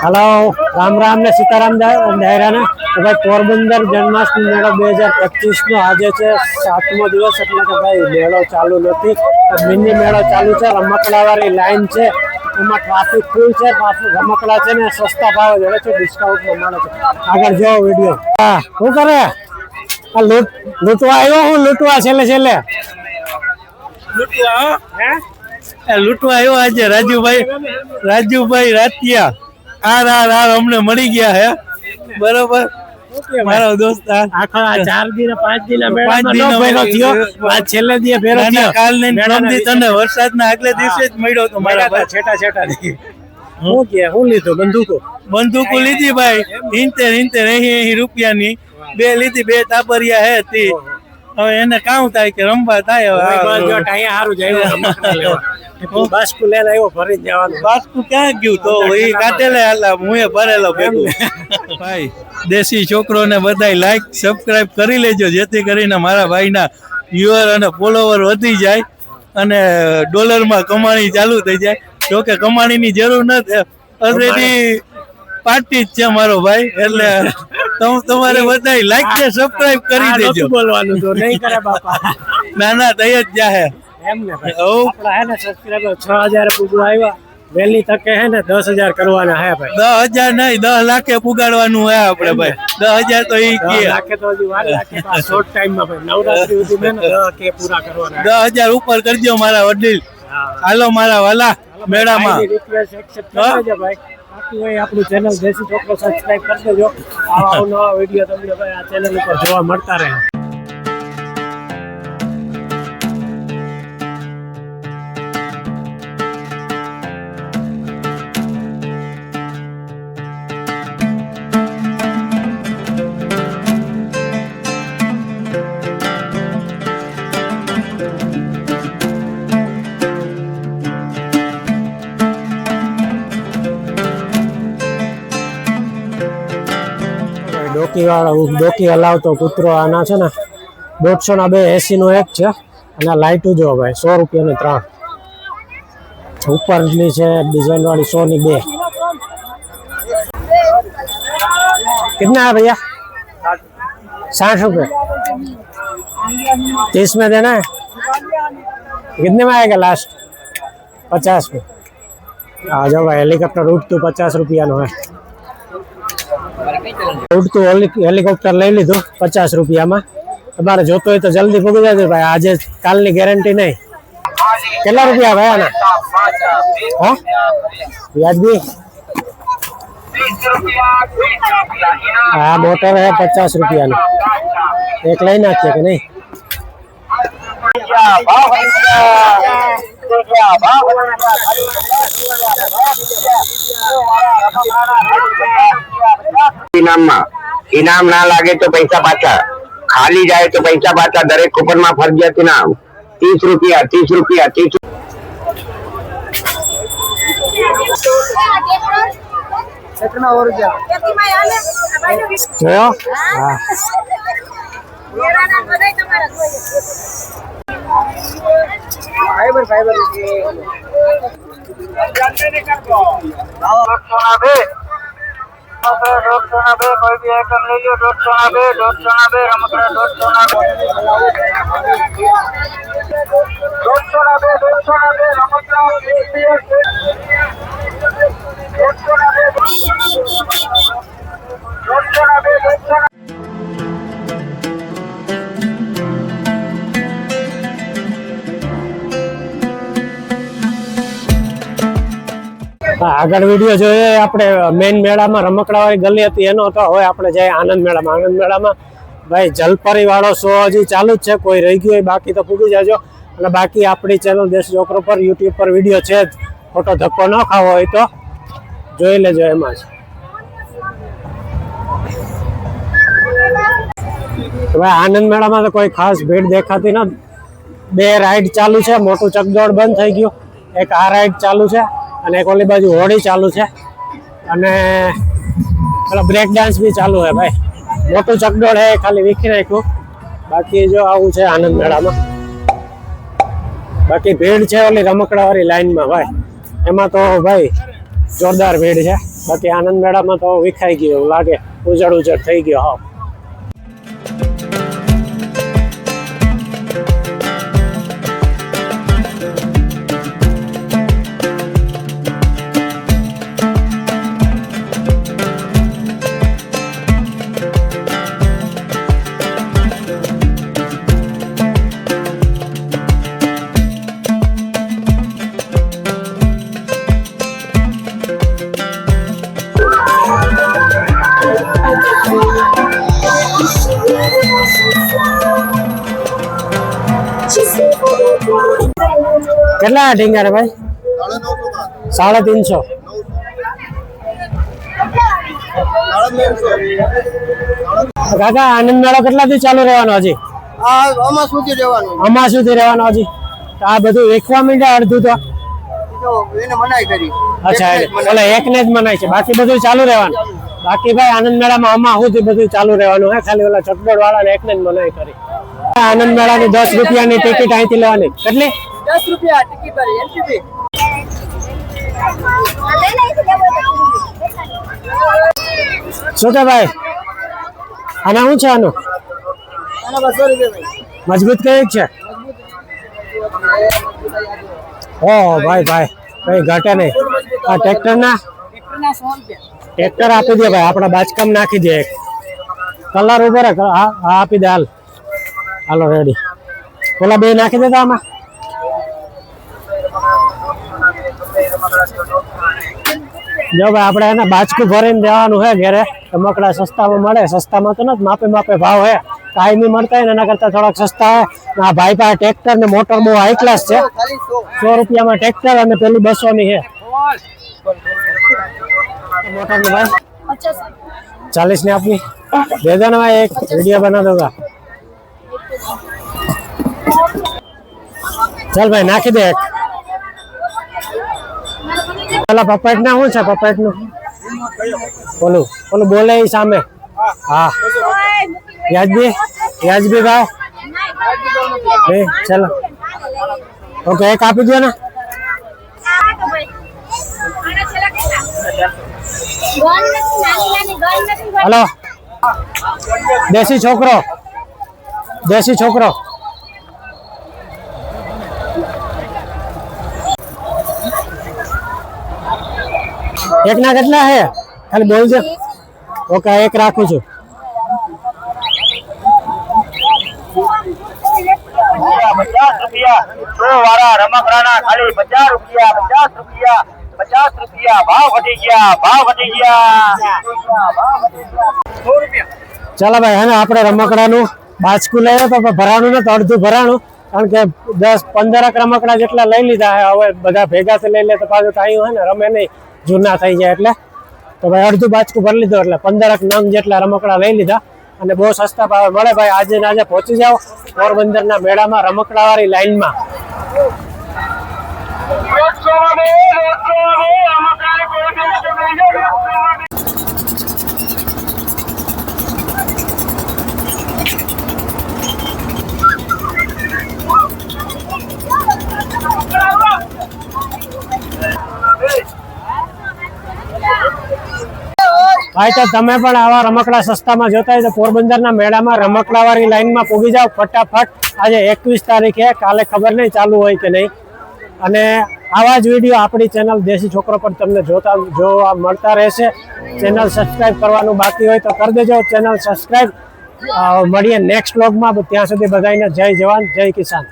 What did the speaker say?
Hello Ram Ram ने सीताराम दायरा ने तो भाई पोरबंदर जन्माष्टमी मेळो 2025 नो आज है 7मो दिवस એટલે કે ભાઈ મેળો ચાલુ નથી મિની મેળો ચાલુ છે રમકડાવાળી લાઈન છે એમાં ટ્રાફિક ફૂલ છે રમકડા છે ને સસ્તા ભાવે જોડે છે ડિસ્કાઉન્ટ માં મળે છે આગળ જો વિડિયો શું કરે આ લૂંટવા આવ્યો હું લૂંટવા છેલે છેલે લૂંટવા હે લૂંટવા આવ્યો આજે રાજુભાઈ રાતિયા આ અમને મળી ગયા હે બરોબર મારો દોસ્ત આખો 4 દિન 5 દિન મેળામાં ભેરો થયો આ છેલ્લે દી ભેરો થયો કાલ ને પ્રમદી તને વરસાદના આગલે દિવસે જ મળ્યો તો મારા છેટા હું લીધું બંદૂકો લીધી ભાઈ 80 રૂપિયાની બે લીધી બે તાપરિયા હે તી હવે એને કામ થાય કે રમવા થાય હવે ટાઈયા હારું જાય બાસ્કુ લઈને આવ્યો ભરી જવાનું બાસ્કુ ક્યાં ગયું તો એ કાટેલે હાલા મુએ ભરેલો ભેગું ભાઈ દેશી છોકરોને બધાય લાઈક સબસ્ક્રાઇબ કરી લેજો જેથી કરીને મારા ભાઈના વ્યુઅર અને ફોલોવર વધી જાય અને ડોલરમાં કમાણી ચાલુ થઈ જાય જોકે કમાણીની જરૂર નથી ઓલરેડી પાર્ટી જ છે મારો ભાઈ એટલે તમારે બધાય લાઈક ને સબસ્ક્રાઇબ કરી દેજો બોલવાનું તો નહીં કરે બાપા ના થઈ જ જાહે એમને ભાઈ આપડા હે ને સબસ્ક્રાઇબર 6000 પૂગવા આવ્યા વેલી તકે હે ને 10000 કરવાના હે ભાઈ 10000 નહીં 10 લાખે પુગાડવાનું હે આપણે ભાઈ 10000 તો ઈ કે લાખે તો હજી વાર લાખે આ શોર્ટ ટાઈમ માં ભાઈ નવરાત્રી સુધી મેં 10 કે પૂરા કરવાના 10000 ઉપર કરજો મારા વડીલ હાલો મારા વાલા મેળામાં રિક્વેસ્ટ એક્સેપ્ટ કરજો ભાઈ બાકી હોય આપણું ચેનલ દેશી છોકરો સબસ્ક્રાઇબ કરી દેજો આવા નવા વિડિયો તમને ભાઈ આ ચેનલ ઉપર જોવા મળતા રહે ડોકી હલાવતો કૂતરો આના છે ને 150 ના 2 80 નો એક છે અને લાઈટું જો ભાઈ 100 રૂપિયાની 3 ઉપરની છે ડિઝાઇન વાળી 100 ની 2 कितना है भैया 60 रुपये 30 में देना है कितने में आएगा लास्ट 50 में आ जाओ भाई हेलीकॉप्टर उठતું 50 રૂપિયાનો है ઉડતું હેલિકોપ્ટર લઈ લીધું 50 રૂપિયામાં તમારે જોતો હોય તો જલ્દી પૂગી જાય ભાઈ આજે કાલની ગેરંટી નહીં કેટલા રૂપિયા ભાઈ આના હા વ્યાજબી હા મોટર હે 50 રૂપિયાનું એક લઈ નાખીએ કે નહીં इनाम ना लागे तो पैसा पाचा खाली जाए तो पैसा पाचा दरेक कूपन में फरजियात इनाम 30 रुपया 30 रुपया 30 જોયો कोई भी आइटम ले लो 190 रमकड़ा 290 रमकड़ा આગળ વિડીયો જોઈએ આપણે મેઇન મેળામાં રમકડાવાળી ગલી હતી એનો હતો હવે આપણે જઈએ આનંદ મેળામાં ભાઈ જલપરી વાળો શો હજી ચાલુ જ છે કોઈ રહી ગયું હોય બાકી તો પૂગી જાજો અને બાકી આપણી ચેનલ દેશી છોકરો પર યુટ્યુબ પર વિડીયો છે જ ખોટો ધક્કો ન ખાવો હોય તો જોઈ લેજો એમાં જ ભાઈ આનંદ મેળામાં તો કોઈ ખાસ ભીડ દેખાતી નથી 2 રાઈડ ચાલુ છે મોટું ચકદોડ બંધ થઈ ગયું એક આ રાઈડ ચાલુ છે અને એક ઓલી બાજુ હોડી ચાલુ છે અને પેલા બ્રેક ડાન્સ બી ચાલુ છે ભાઈ મોટું ચકડોળ હે ખાલી વીખી નાખ્યું બાકી જો આવું છે આનંદ મેળામાં बाकी भीड़ है ओली रमकड़ा वाली लाइन में भाई एम तो भाई जोरदार भीड़ है બાકી આનંદ મેળામાં તો વિખાઈ ગયો એવું લાગે, ઉજળ થઈ ગયો હા. કેટલા ઢીંગા રે ભાઈ? 350. કાકા આનંદ મેળો કેટલાથી ચાલુ રહેવાનો હજી? આમાં સુધી રહેવાનું આમાં સુધી રહેવાનો હજી? તો આ બધું વેચવા માંડ્યા અડધું તો? તો એને મનાઈ કરી. અચ્છા, એટલે એકને જ મનાય છે, બાકી બધું ચાલુ રહેવાનું? બાકી ભાઈ આનંદ મેળામાં આમાં સુધી બધું ચાલુ રહેવાનું હે, ખાલી ઓલા ચટબોડ વાળાને એકને જ મનાઈ કરી. આનંદ મેળાની 10 રૂપિયાની ટિકિટ અહીંથી લેવાની. કેટલી? 10 રૂપિયા ટિકિટ ભરી એન્ટ્રી ફી. શું કે ભાઈ આના શું છે? આનું આના 200 રૂપિયા ભાઈ. મજબૂત કઈ છે? ઓ ભાઈ ભાઈ કઈ ઘટે નહીં. આ ટ્રેક્ટર ના ટ્રેક્ટરના 100 રૂપિયા. ટ્રેક્ટર આપી દે ભાઈ, આપણા બાજકામ નાખી દે. એક કલર ઉપર હા આપી દે. હાલો રેડી. પેલા બે નાખી દેતા આમાં. જો ભાઈ આપણે એને બાજકું ભરીને દેવાનું હે ઘેરે. રમકડા સસ્તામાં મળે, સસ્તામાં તો નથી, માપે માપે ભાવ હે. કાયમી મળતા હોય ને એના કરતા થોડાક સસ્તા હે. આ ભાઈ પાસે ટ્રેક્ટર ને મોટર બહુ હાઈ ક્લાસ છે. ખાલી 100 રૂપિયામાં ટ્રેક્ટર અને પેલી 200 ની છે મોટર ને ભાઈ 40 ની આપની દે દો ને ભાઈ, એક વિડીયો બના દોગા. ચાલ ભાઈ નાખી દે એક. પેલા પપેટ ના શું છે? પપેટ નું ઓલું ઓલું બોલે ઈ સામે. હા વ્યાજબી ભાવ. ચાલો ઓકે, એક આપી દો ને. હલો દેશી છોકરો, દેશી છોકરો. એક ના કેટલા હે? ખાલી બોલજો. ઓકે એક રાખું છું. રમકડાના ખાલી 50 રૂપિયા 50 રૂપિયા ભાવ ઘટી ગયા 100 રૂપિયા. ચાલો ભાઈ હે ને આપણે રમકડાનું બાચકું લઈએ તો ભરાણું ને તો અડધું ભરાણું, કારણ કે 10-15 રમકડા જેટલા લઈ લીધા હે. હવે બધા ભેગાથી લઈ લે તો પાછું ટાઈમ હે ને રમે નહીં, જૂના થઈ જાય. એટલે તો ભાઈ અડધું બાચકું ભરી લીધું, એટલે 15 નંગ જેટલા રમકડા લઈ લીધા અને બહુ સસ્તા ભાવે મળે. ભાઈ આજે ને આજે પહોંચી જાઓ પોરબંદરના મેળામાં રમકડા વાળી લાઈનમાં. ભાઈ તો તમે પણ આવા રમકડા સસ્તામાં જોતા હોય તો પોરબંદરના મેળામાં રમકડા વાળી લાઈનમાં પૂગી જાઓ ફટાફટ. આજે 21 તારીખે, કાલે ખબર નહીં ચાલુ હોય કે નહીં. અને આવા જ વિડીયો આપણી ચેનલ દેશી છોકરો પર તમને જોવા મળતા રહેશે. ચેનલ સબસ્ક્રાઇબ કરવાનું બાકી હોય તો કરી દેજો ચેનલ સબસ્ક્રાઇબ. મળીએ નેક્સ્ટ વ્લોગમાં. ત્યાં સુધી બધાને જય જવાન જય કિસાન.